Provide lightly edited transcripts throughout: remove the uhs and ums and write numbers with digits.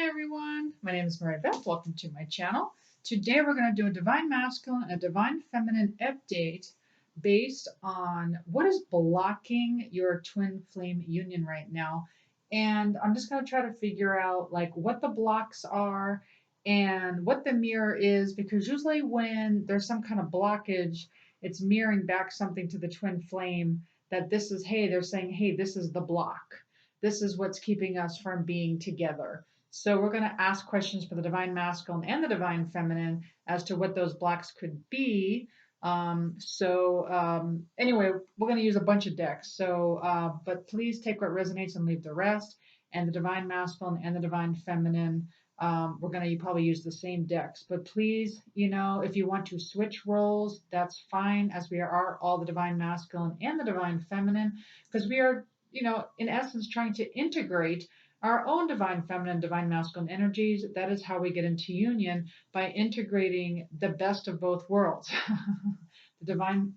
Hi everyone, my name is Mary Beth. Welcome to my channel. Today we're going to do a Divine Masculine and a Divine Feminine update based on what is blocking your twin flame union right now. And I'm just going to try to figure out like what the blocks are and what the mirror is, because usually when there's some kind of blockage, it's mirroring back something to the twin flame that this is, hey, they're saying, hey, this is the block. This is what's keeping us from being together. So we're going to ask questions for the divine masculine and the divine feminine as to what those blocks could be. Anyway, we're going to use a bunch of decks. But please take what resonates and leave the rest. And the divine masculine and the divine feminine, we're going to probably use the same decks. But please, if you want to switch roles, that's fine, as we are all the divine masculine and the divine feminine, because we are, in essence, trying to integrate our own divine feminine, divine masculine energies. That is how we get into union, by integrating the best of both worlds. the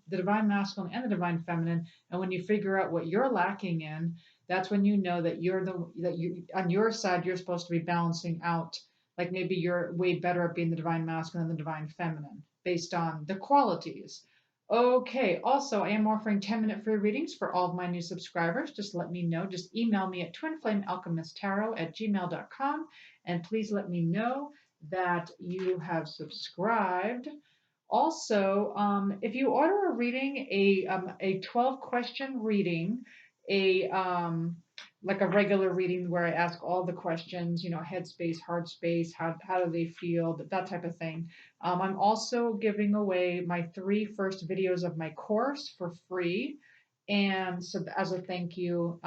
divine masculine and the divine feminine. And when you figure out what you're lacking in, that's when you know that you on your side you're supposed to be balancing out. Like maybe you're way better at being the divine masculine than the divine feminine based on the qualities. Okay, also, I am offering 10-minute free readings for all of my new subscribers. Just let me know. Just email me at twinflamealchemisttarot@gmail.com, and please let me know that you have subscribed. Also, if you order a reading, a 12-question reading, a like a regular reading where I ask all the questions, head space, heart space, how do they feel, that type of thing. I'm also giving away my 3 first videos of my course for free, and so as a thank you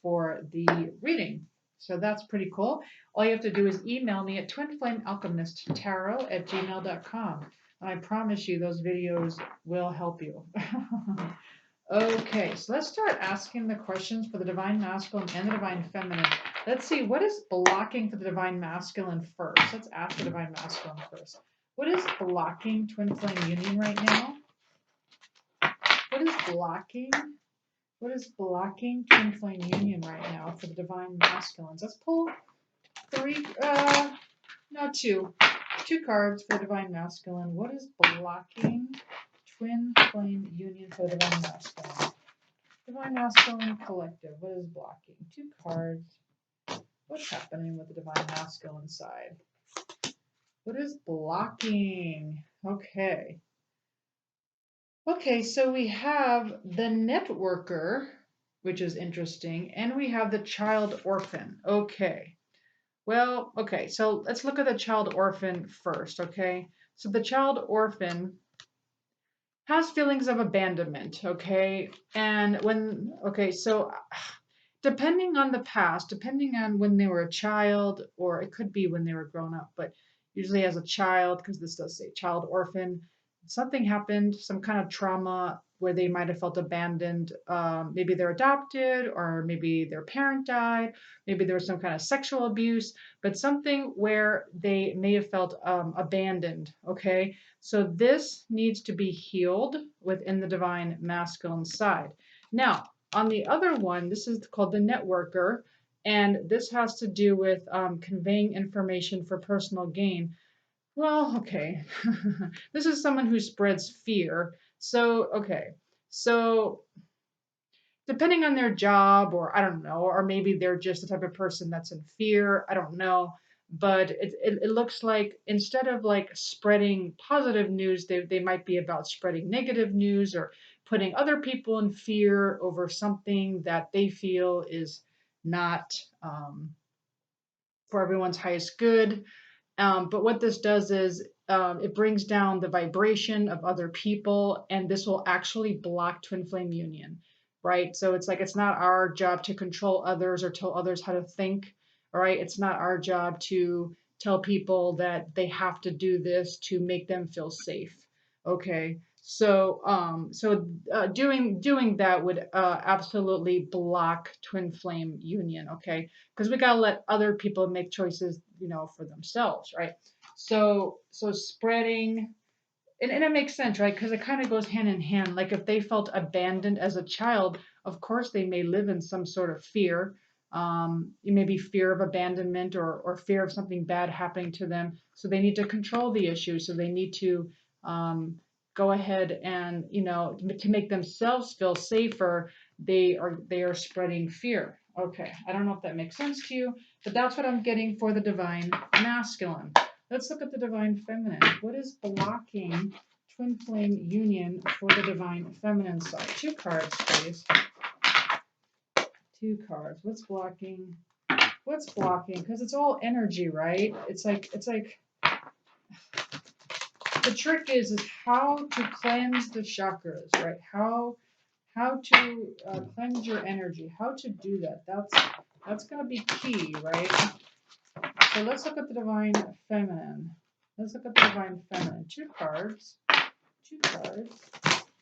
for the reading. So that's pretty cool. All you have to do is email me at twinflamealchemisttarot@gmail.com. And I promise you those videos will help you. Okay, so let's start asking the questions for the divine masculine and the divine feminine. Let's see, what is blocking for the divine masculine first? Let's ask the divine masculine first. What is blocking twin flame union right now? What is blocking? What is blocking twin flame union right now for the divine masculines? Let's pull 2 cards for the divine masculine. What is blocking twin flame union for the divine masculine? Divine masculine collective. What is blocking? 2 cards. What's happening with the divine masculine side? What is blocking? Okay. Okay, so we have the networker, which is interesting, and we have the child orphan. Okay. Well, okay, so let's look at the child orphan first, okay? So the child orphan has feelings of abandonment, okay? So depending on the past, depending on when they were a child, or it could be when they were grown up, but usually as a child, because this does say child orphan, something happened, some kind of trauma where they might have felt abandoned. Maybe they're adopted, or maybe their parent died, maybe there was some kind of sexual abuse, but something where they may have felt abandoned, okay? So this needs to be healed within the divine masculine side. Now, on the other one, this is called the networker, and this has to do with conveying information for personal gain. Well, okay. This is someone who spreads fear. So depending on their job, or I don't know, or maybe they're just the type of person that's in fear, I don't know. But it looks like instead of like spreading positive news, they might be about spreading negative news, or putting other people in fear over something that they feel is not for everyone's highest good. But what this does is it brings down the vibration of other people, and this will actually block twin flame union, right? So it's like it's not our job to control others or tell others how to think, all right? It's not our job to tell people that they have to do this to make them feel safe, okay? Doing that would absolutely block twin flame union, okay? Because we gotta let other people make choices, for themselves, right? So spreading, and it makes sense, right? Because it kind of goes hand in hand. Like if they felt abandoned as a child, of course they may live in some sort of fear. maybe fear of abandonment or fear of something bad happening to them. So they need to control the issue. So they need to go ahead and, to make themselves feel safer, they are spreading fear. Okay, I don't know if that makes sense to you, but that's what I'm getting for the divine masculine. Let's look at the divine feminine. What is blocking twin flame union for the divine feminine side? Two cards, please. Two cards. What's blocking? What's blocking? Because it's all energy, right? It's like the trick is how to cleanse the chakras, right? How to cleanse your energy, how to do that. That's going to be key, right? So let's look at the divine feminine. Let's look at the divine feminine. Two cards. Two cards.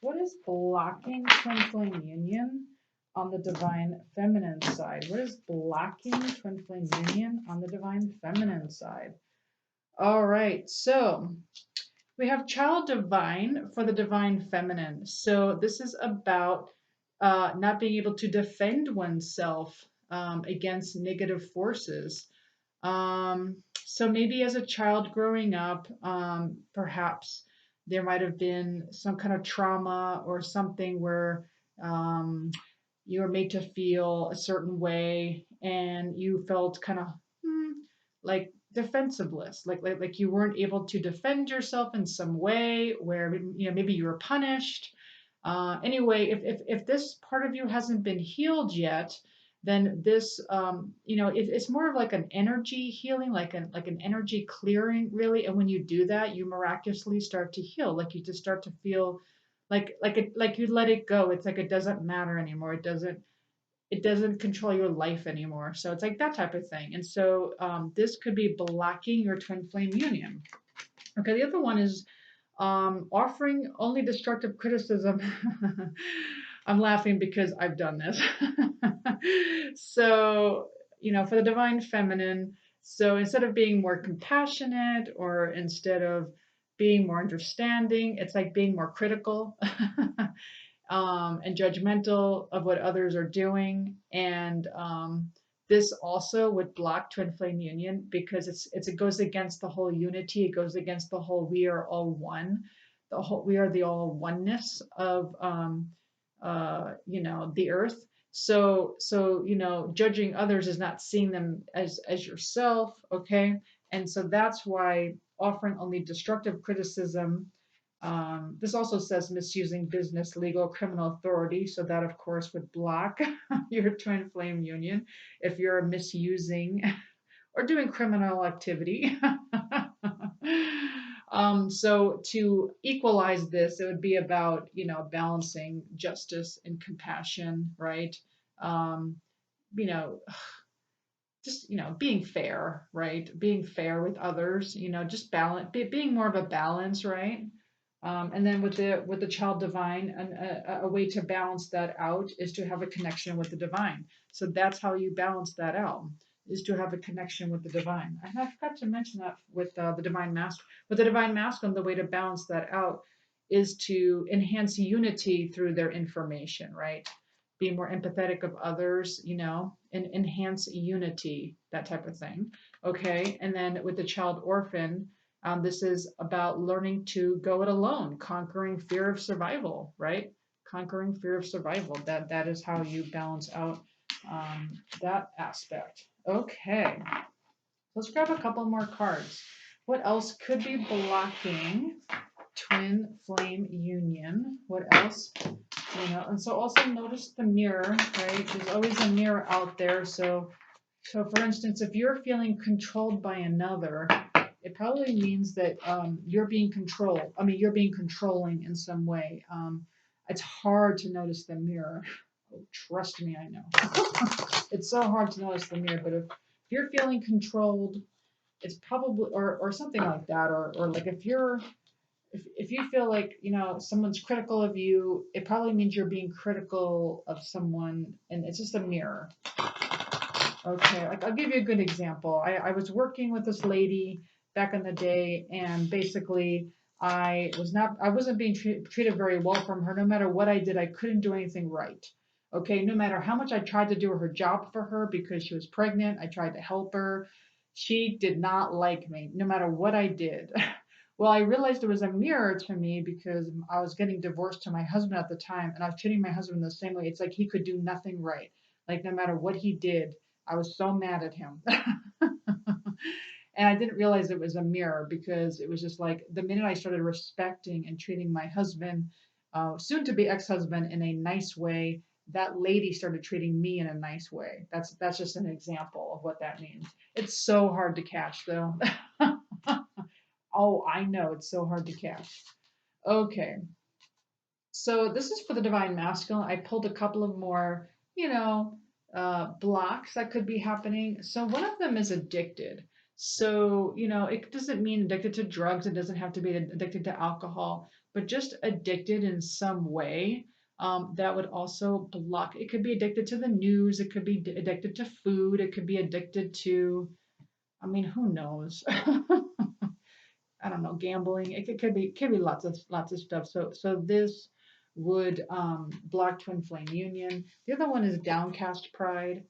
What is blocking twin flame union on the divine feminine side? What is blocking twin flame union on the divine feminine side? All right, so we have child divine for the divine feminine. So this is about not being able to defend oneself against negative forces. So maybe as a child growing up, perhaps there might have been some kind of trauma or something where um, you were made to feel a certain way and you felt kind of like defensiveless, like you weren't able to defend yourself in some way where maybe you were punished. Anyway, if this part of you hasn't been healed yet, then this it's more of like an energy healing, like an energy clearing, really. And when you do that, you miraculously start to heal. Like you just start to feel like you let it go. It's like it doesn't matter anymore. It doesn't control your life anymore. So it's like that type of thing. And so this could be blocking your twin flame union. Okay, the other one is offering only destructive criticism. I'm laughing because I've done this. So, for the divine feminine, so instead of being more compassionate or instead of being more understanding, it's like being more critical. And judgmental of what others are doing. And this also would block twin flame union because it goes against the whole unity. It goes against the whole we are all one. We are the all oneness of the earth. So judging others is not seeing them as yourself. Okay, and so that's why offering only destructive criticism. This also says misusing business, legal, criminal authority. So that, of course, would block your twin flame union if you're misusing or doing criminal activity. So to equalize this, it would be about, balancing justice and compassion, right? Um, you know, just being fair, right? Being fair with others, just being more of a balance, right? And then with the child divine, a way to balance that out is to have a connection with the divine. So that's how you balance that out, is to have a connection with the divine. And I forgot to mention that with the divine master. With the divine masculine, the way to balance that out is to enhance unity through their information, right? Be more empathetic of others, and enhance unity, that type of thing. Okay, and then with the child orphan, this is about learning to go it alone, conquering fear of survival, right? Conquering fear of survival. That is how you balance out that aspect. Okay, let's grab a couple more cards. What else could be blocking twin flame union? What else? And so also notice the mirror, right? There's always a mirror out there. So for instance, if you're feeling controlled by another, it probably means that you're being controlled. I mean, you're being controlling in some way. It's hard to notice the mirror. Oh, trust me, I know. It's so hard to notice the mirror, but if you're feeling controlled, it's probably, or something like that, or like if you feel like someone's critical of you, it probably means you're being critical of someone, and it's just a mirror. Okay, like I'll give you a good example. I was working with this lady back in the day, and basically I wasn't being treated very well from her. No matter what I did, I couldn't do anything right. Okay, no matter how much I tried to do her job for her because she was pregnant, I tried to help her. She did not like me, no matter what I did. Well, I realized there was a mirror to me because I was getting divorced to my husband at the time, and I was treating my husband the same way. It's like he could do nothing right. Like no matter what he did, I was so mad at him. And I didn't realize it was a mirror because it was just like the minute I started respecting and treating my husband, soon to be ex-husband, in a nice way, that lady started treating me in a nice way. That's just an example of what that means. It's so hard to catch though. Oh, I know it's so hard to catch. Okay, so this is for the divine masculine. I pulled a couple of more, blocks that could be happening. So one of them is addicted. So, it doesn't mean addicted to drugs. It doesn't have to be addicted to alcohol, but just addicted in some way. That would also block. It could be addicted to the news. It could be addicted to food. It could be addicted to, I mean, who knows? I don't know, gambling. It could be lots of stuff. So this would block twin flame union. The other one is downcast pride.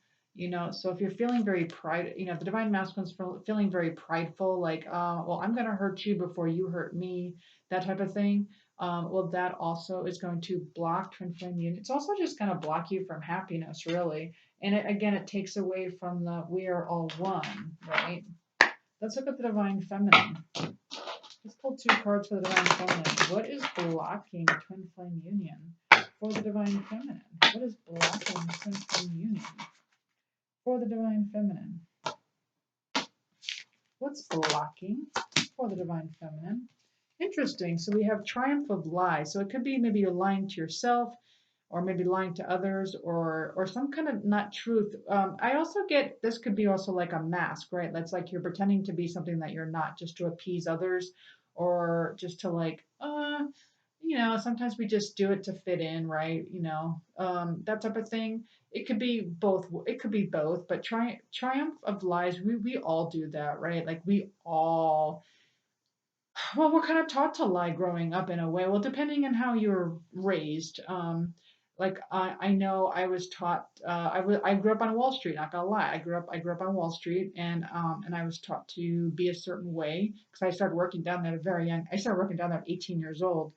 So if you're feeling very pride, if the divine masculine's feeling very prideful, like, well, I'm gonna hurt you before you hurt me, that type of thing. Well, that also is going to block twin flame union. It's also just gonna block you from happiness, really. And again, it takes away from the we are all one, right? Let's look at the divine feminine. Let's pull two cards for the divine feminine. What is blocking twin flame union for the divine feminine? What is blocking twin flame union for the divine feminine? What's blocking for the divine feminine? Interesting. So we have triumph of lies. So it could be maybe you're lying to yourself, or maybe lying to others, or some kind of not truth. I also get this could be also like a mask, right? That's like you're pretending to be something that you're not, just to appease others, or just to like, sometimes we just do it to fit in, right? That type of thing. It could be both. It could be both. But triumph of lies. We all do that, right? Like we all, well, we're kind of taught to lie growing up in a way. Well, depending on how you're raised. Like I know I was taught. I grew up on Wall Street. Not gonna lie, I grew up on Wall Street, and I was taught to be a certain way because I started working down there at a very young. I started working down there at 18 years old,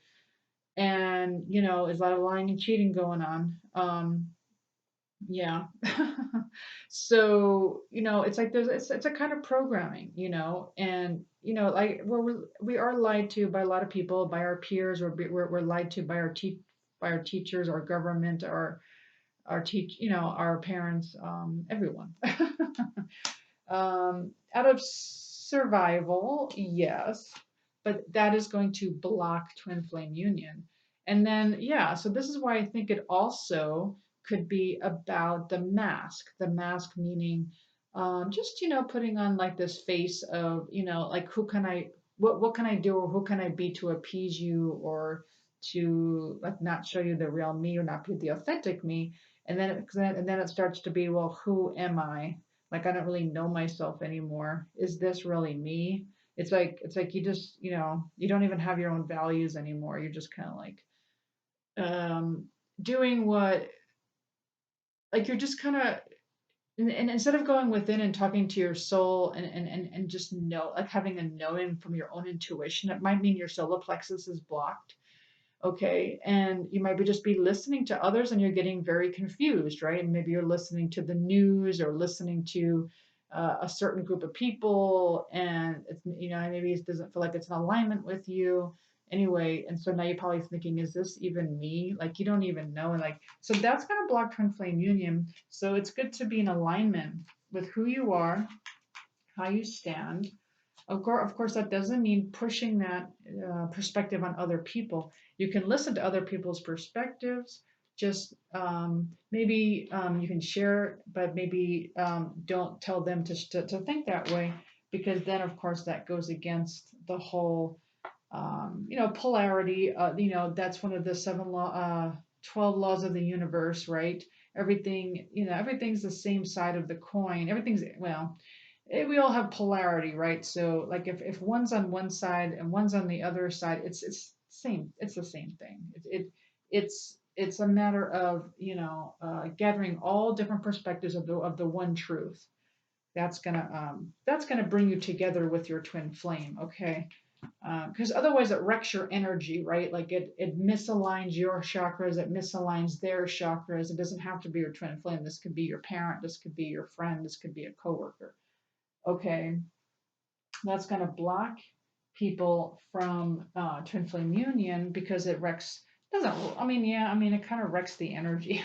and there's a lot of lying and cheating going on. Yeah. So, it's like it's a kind of programming, and like we are lied to by a lot of people, by our peers, or we're lied to by our teachers, our government, our parents, everyone. Out of survival, yes, but that is going to block twin flame union. And then, yeah, so this is why I think it also could be about the mask. The mask meaning just, putting on like this face of, like what can I do, or who can I be to appease you, or to like not show you the real me, or not be the authentic me. And then it starts to be, well, who am I? Like I don't really know myself anymore. Is this really me? It's like you just, you don't even have your own values anymore. You're just kind of like um doing what, like you're just kind of, and instead of going within and talking to your soul, and just know, like having a knowing from your own intuition, it might mean your solar plexus is blocked. Okay, and you might be just be listening to others, and you're getting very confused, right? And maybe you're listening to the news, or listening to a certain group of people, and it's, maybe it doesn't feel like it's in alignment with you anyway. And so now you're probably thinking, is this even me? Like you don't even know. And like, so that's going to block twin flame union. So it's good to be in alignment with who you are, how you stand. Of course, that doesn't mean pushing that perspective on other people. You can listen to other people's perspectives. Just maybe you can share, but maybe don't tell them to think that way, because then, of course, that goes against the whole, polarity. That's one of the 12 laws of the universe, right? Everything's the same side of the coin. Everything's, well, we all have polarity, right? So like if one's on one side and one's on the other side, it's the same thing. It's it's a matter of, gathering all different perspectives of the one truth. That's gonna bring you together with your twin flame, okay? Because otherwise it wrecks your energy, right? Like it misaligns your chakras, it misaligns their chakras. It doesn't have to be your twin flame. This could be your parent, this could be your friend, this could be a coworker. Okay, that's going to block people from twin flame union because it wrecks. Doesn't I mean yeah I mean it kind of wrecks the energy.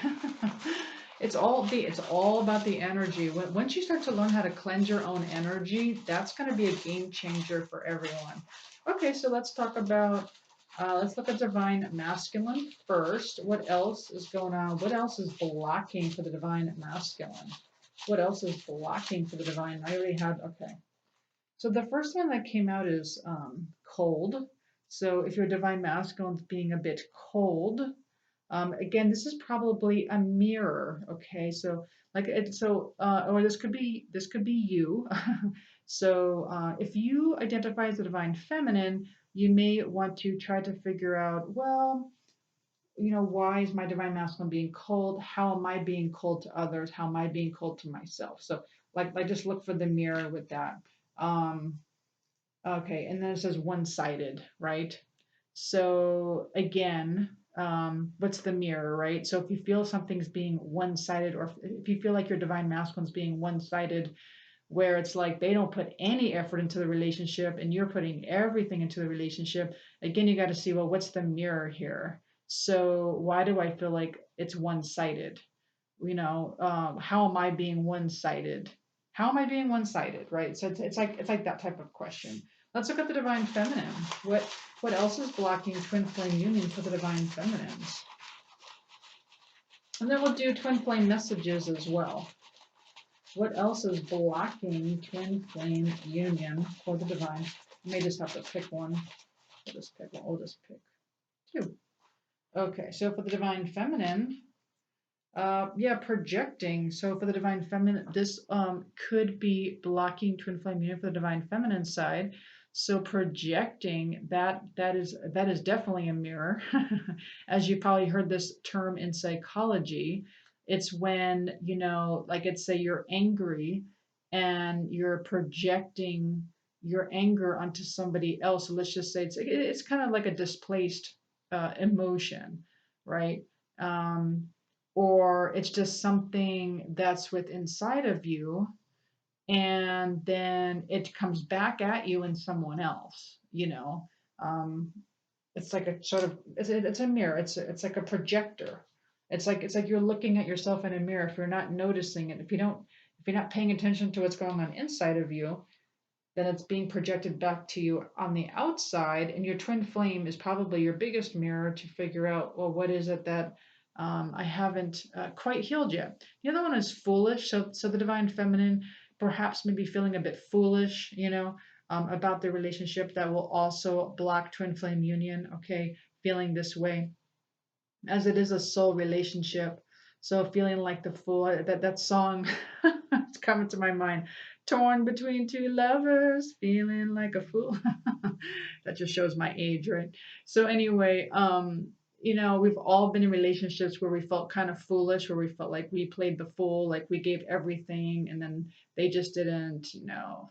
It's all about the energy. Once you start to learn how to cleanse your own energy, that's going to be a game changer for everyone. Okay, so let's talk about let's look at divine masculine first. What else is going on? What else is blocking for the divine masculine? What else is blocking for the divine? I already had okay. So the first one that came out is cold. So if your divine masculine is being a bit cold, again, this is probably a mirror. Okay, so or this could be you. So if you identify as a divine feminine, you may want to try to figure out, well, why is my divine masculine being cold? How am I being cold to others? How am I being cold to myself? So like just look for the mirror with that. Um, okay, and then it says one-sided, right? So again, what's the mirror, right? So if you feel something's being one-sided, or if you feel like your divine masculine's being one-sided, where it's like they don't put any effort into the relationship and you're putting everything into the relationship, again, you got to see, well, what's the mirror here? So why do I feel like it's one-sided? How am I being one-sided? How am I being one-sided, right? So it's like that type of question. Let's look at the divine feminine. What else is blocking twin flame union for the divine feminines? And then we'll do twin flame messages as well. What else is blocking twin flame union for the divine? I may just have to pick one. We'll just pick one. We'll just pick two. Okay, so for the divine feminine, yeah, projecting. So for the divine feminine, this could be blocking twin flame union for the divine feminine side. So projecting, that is definitely a mirror. As you probably heard this term in psychology, it's when, like it's say you're angry and you're projecting your anger onto somebody else. So let's just say it's kind of like a displaced emotion, right? Or it's just something that's with inside of you, and then it comes back at you in someone else. Um, it's like a sort of it's a mirror. It's like a projector. It's like you're looking at yourself in a mirror. If you're not noticing it, if you're not paying attention to what's going on inside of you, then it's being projected back to you on the outside. And your twin flame is probably your biggest mirror to figure out, well, what is it that I haven't quite healed yet. The other one is foolish. So the divine feminine perhaps maybe feeling a bit foolish, about the relationship. That will also block twin flame union. Okay, feeling this way, as it is a soul relationship. So feeling like the fool, that song it's coming to my mind. Torn between two lovers, feeling like a fool. That just shows my age, right? So anyway, we've all been in relationships where we felt kind of foolish, where we felt like we played the fool, like we gave everything, and then they just didn't,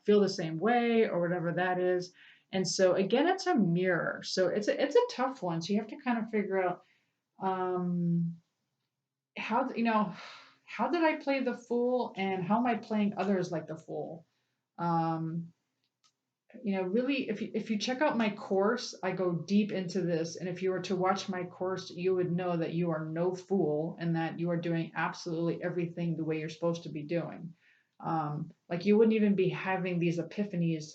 feel the same way or whatever that is. And so again, it's a mirror. So it's a tough one. So you have to kind of figure out um, how did I play the fool, and how am I playing others like the fool? Um, really, if you check out my course, I go deep into this. And if you were to watch my course, you would know that you are no fool and that you are doing absolutely everything the way you're supposed to be doing. Like you wouldn't even be having these epiphanies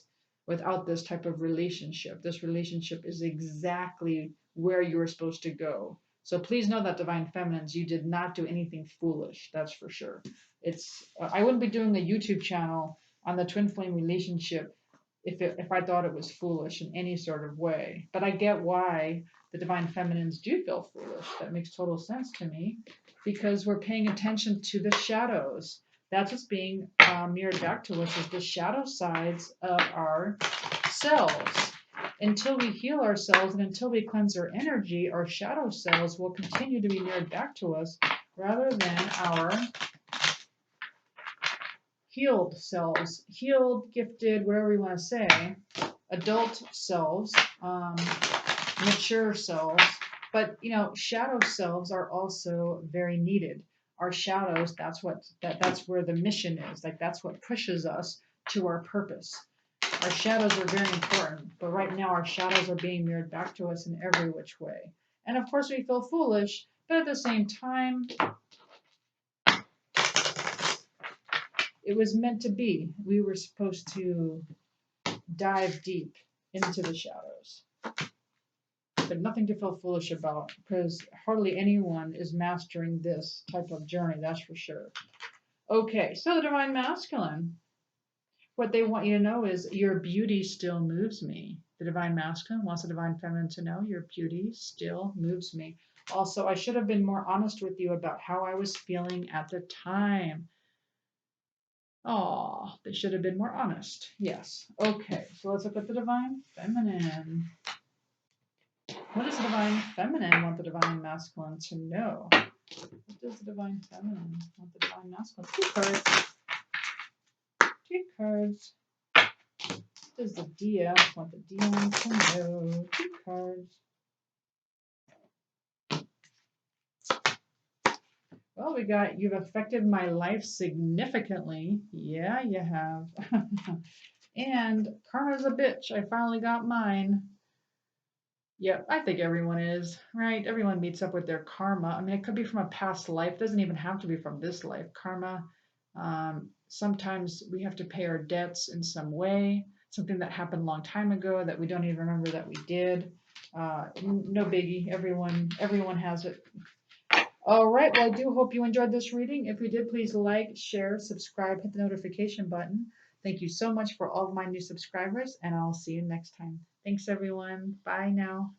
without this type of relationship. This relationship is exactly where you were supposed to go. So please know that, divine feminines, you did not do anything foolish. That's for sure. I wouldn't be doing the YouTube channel on the twin flame relationship if I thought it was foolish in any sort of way. But I get why the divine feminines do feel foolish. That makes total sense to me, because we're paying attention to the shadows. That's what's being mirrored back to us, is the shadow sides of our selves. until we heal ourselves and until we cleanse our energy, our shadow selves will continue to be mirrored back to us rather than our healed selves, healed, gifted, whatever you want to say, adult selves, mature selves. But shadow selves are also very needed. Our shadows, that's where the mission is. Like that's what pushes us to our purpose. Our shadows are very important, but right now our shadows are being mirrored back to us in every which way. And of course we feel foolish, but at the same time, it was meant to be. We were supposed to dive deep into the shadows. But nothing to feel foolish about, because hardly anyone is mastering this type of journey, that's for sure. Okay, so the Divine Masculine. What they want you to know is your beauty still moves me. The Divine Masculine wants the Divine Feminine to know your beauty still moves me. Also, I should have been more honest with you about how I was feeling at the time. Oh, they should have been more honest. Yes. Okay, so let's look at the Divine Feminine. What does the Divine Feminine want the Divine Masculine to know? What does the Divine Feminine want the Divine Masculine? Two cards. Two cards. What does the Dia want the DM to know? Two cards. Well, we got, you've affected my life significantly. Yeah, you have. And karma's a bitch. I finally got mine. Yep, I think everyone is, right? Everyone meets up with their karma. I mean, it could be from a past life. It doesn't even have to be from this life. Karma, sometimes we have to pay our debts in some way, something that happened a long time ago that we don't even remember that we did. No biggie. Everyone has it. All right. Well, I do hope you enjoyed this reading. If you did, please like, share, subscribe, hit the notification button. Thank you so much for all of my new subscribers, and I'll see you next time. Thanks, everyone. Bye now.